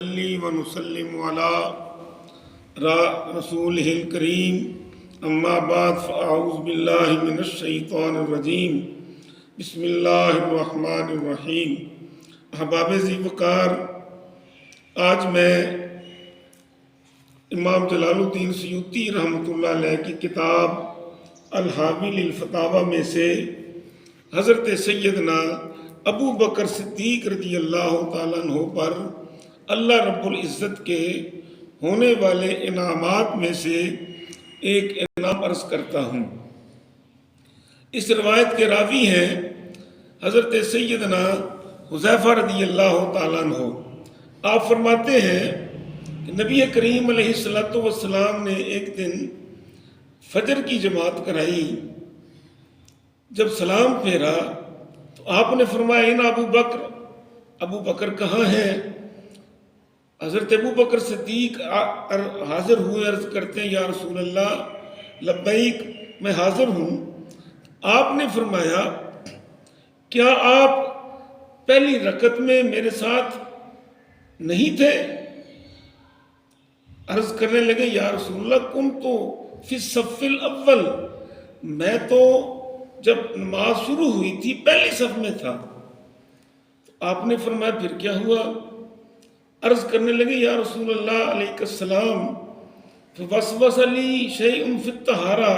نصلي ونسلم على رسوله الكريم أما بعد فأعوذ بالله من الشيطان الرجيم بسم اللہ الرحمن الرحیم۔ احباب ذی وقار، آج میں امام جلال الدین سیوطی رحمۃ اللہ علیہ کی کتاب الحاوی للفتاوی میں سے حضرت سیدنا ابو بکر صدیق رضی اللہ تعالیٰ عنہ پر اللہ رب العزت کے ہونے والے انعامات میں سے ایک انعام عرض کرتا ہوں۔ اس روایت کے راوی ہیں حضرت سیدنا حذیفہ رضی اللہ تعالیٰ عنہ۔ آپ فرماتے ہیں کہ نبی کریم علیہ السلام نے ایک دن فجر کی جماعت کرائی۔ جب سلام پھیرا تو آپ نے فرمایا ان ابو بکر کہاں ہیں؟ حضرت ابو بکر صدیق حاضر ہوئے، عرض کرتے ہیں یا رسول اللہ لبیک، میں حاضر ہوں۔ آپ نے فرمایا کیا آپ پہلی رکعت میں میرے ساتھ نہیں تھے؟ عرض کرنے لگے یا رسول اللہ کنت فی الصف الاول، میں تو جب نماز شروع ہوئی تھی پہلی صف میں تھا۔ آپ نے فرمایا پھر کیا ہوا؟ عرض کرنے لگے یا رسول اللہ علیہ السلام فوسوس لی شیء فی الطہارہ،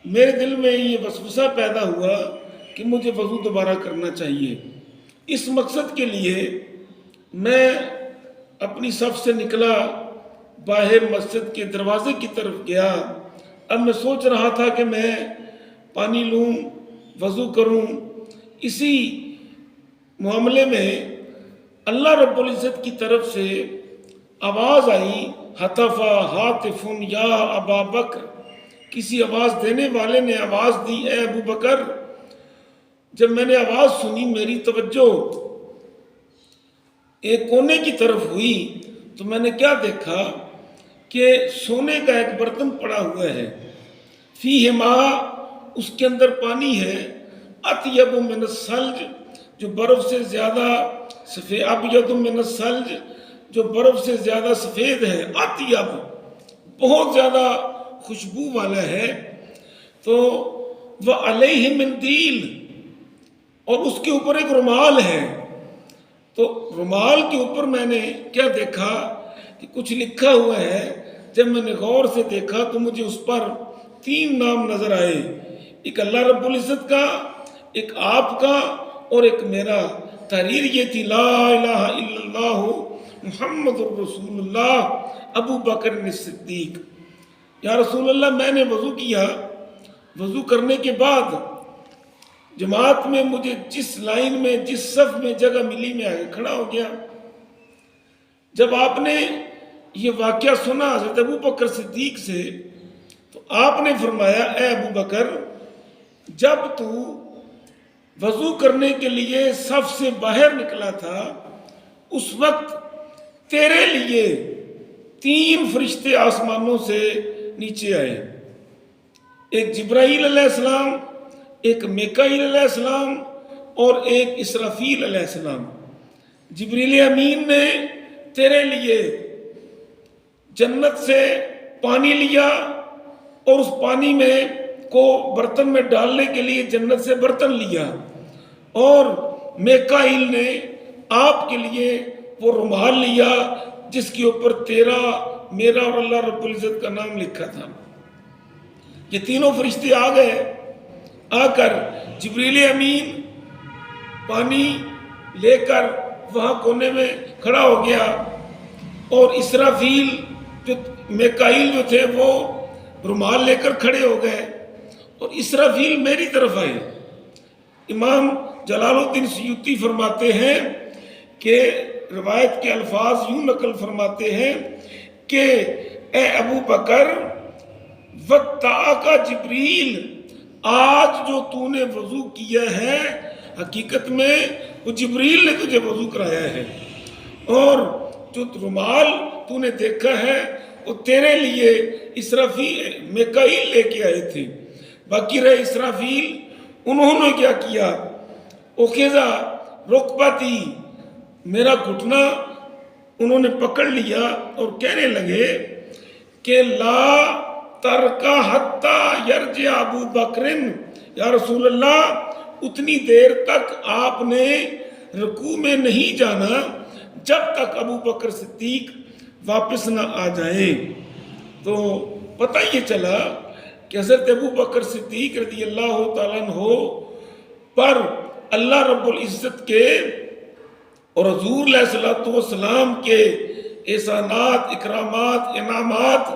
میرے دل میں یہ وسوسہ پیدا ہوا کہ مجھے وضو دوبارہ کرنا چاہیے۔ اس مقصد کے لیے میں اپنی صف سے نکلا، باہر مسجد کے دروازے کی طرف گیا۔ اب میں سوچ رہا تھا کہ میں پانی لوں، وضو کروں۔ اسی معاملے میں اللہ رب العزت کی طرف سے آواز آئی حتف ہاتف یا ابا بکر، کسی آواز دینے والے نے آواز دی اے ابو بکر۔ جب میں نے آواز سنی میری توجہ ایک کونے کی طرف ہوئی تو میں نے کیا دیکھا کہ سونے کا ایک برتن پڑا ہوا ہے، فیہ ماء، اس کے اندر پانی ہے، اطیب من الثلج، جو برف سے زیادہ سفید، ابیض من الثلج، جو برف سے زیادہ سفید ہے، اطیب، بہت زیادہ خوشبو والا ہے۔ تو وعلیہ مندیل، اور اس کے اوپر ایک رومال ہے۔ تو رومال کے اوپر میں نے کیا دیکھا کہ کچھ لکھا ہوا ہے۔ جب میں نے غور سے دیکھا تو مجھے اس پر 3 نام نظر آئے، ایک اللہ رب العزت کا، ایک آپ کا، اور ایک میرا۔ تحریر یہ تھی لا الہ الا اللہ محمد الرسول اللہ ابو بکر صدیق۔ یا رسول اللہ میں نے وضو کیا، وضو کرنے کے بعد جماعت میں مجھے جس لائن میں جس صف میں جگہ ملی میں آگے کھڑا ہو گیا۔ جب آپ نے یہ واقعہ سنا حضرت ابو بکر صدیق سے تو آپ نے فرمایا اے ابو بکر، جب تو وضو کرنے کے لیے صف سے باہر نکلا تھا اس وقت تیرے لیے 3 فرشتے آسمانوں سے نیچے آئے، ایک جبرائیل علیہ السلام، ایک میکائیل علیہ السلام، اور ایک اسرافیل علیہ السلام۔ جبریل امین نے تیرے لیے جنت سے پانی لیا اور اس پانی میں کو برتن میں ڈالنے کے لیے جنت سے برتن لیا، اور میکائیل نے آپ کے لیے وہ رومال لیا جس کے اوپر تیرا، میرا اور اللہ رب العزت کا نام لکھا تھا۔ یہ تینوں فرشتے آ گئے، آ کر جبریل امین پانی لے کر وہاں کونے میں کھڑا ہو گیا، اور اسرافیل جو میکائیل جو تھے وہ رومال لے کر کھڑے ہو گئے، اور اسرافیل میری طرف آئے۔ امام جلال الدین سیوطی فرماتے ہیں کہ روایت کے الفاظ یوں نقل فرماتے ہیں کہ اے ابو بکر وَتَّعَكَ جبریل، آج جو تو نے وضو کیا ہے حقیقت میں وہ جبریل نے تجھے وضو کرایا ہے، اور جو رومال تو نے دیکھا ہے وہ تیرے لیے اسرافیل میکائیل لے کے آئے تھے۔ باقی رہے اسرافیل، انہوں نے کیا کیا، اخذا رکبتی، میرا گھٹنا انہوں نے پکڑ لیا اور کہنے لگے کہ لا ترکا حتی یرجع ابو بکرن، یا رسول اللہ اتنی دیر تک آپ نے رکوع میں نہیں جانا جب تک ابو بکر صدیق واپس نہ آ جائیں۔ تو پتہ یہ چلا کہ حضرت ابو بکر صدیق رضی اللہ تعالیٰ عنہ پر اللہ رب العزت کے اور حضور علیہ الصلوۃ والسلام کے احسانات، اکرامات، انعامات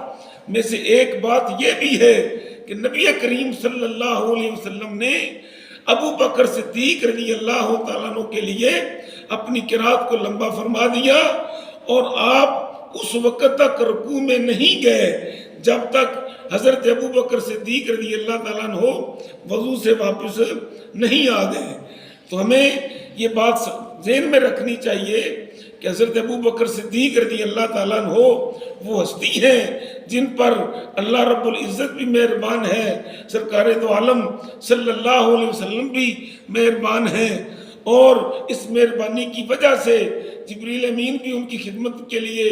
میں سے ایک بات یہ بھی ہے کہ نبی کریم صلی اللہ علیہ وسلم نے ابو بکر صدیق رضی اللہ تعالیٰ عنہ کے لیے اپنی قرات کو لمبا فرما دیا، اور آپ اس وقت تک رکوع میں نہیں گئے جب تک حضرت ابو بکر صدیق رضی اللہ تعالیٰ عنہ وضو سے واپس نہیں آ گئے۔ تو ہمیں یہ بات ذہن میں رکھنی چاہیے کہ حضرت ابو بکر صدیق رضی اللہ تعالیٰ عنہ وہ ہستی ہیں جن پر اللہ رب العزت بھی مہربان ہے، سرکار دو عالم صلی اللہ علیہ وسلم بھی مہربان ہیں، اور اس مہربانی کی وجہ سے جبریل امین بھی ان کی خدمت کے لیے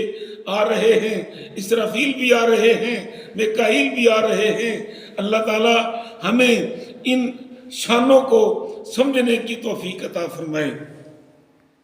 آ رہے ہیں، اسرافیل بھی آ رہے ہیں، میکائیل بھی آ رہے ہیں۔ اللہ تعالی ہمیں ان شانوں کو سمجھنے کی توفیق عطا فرمائے۔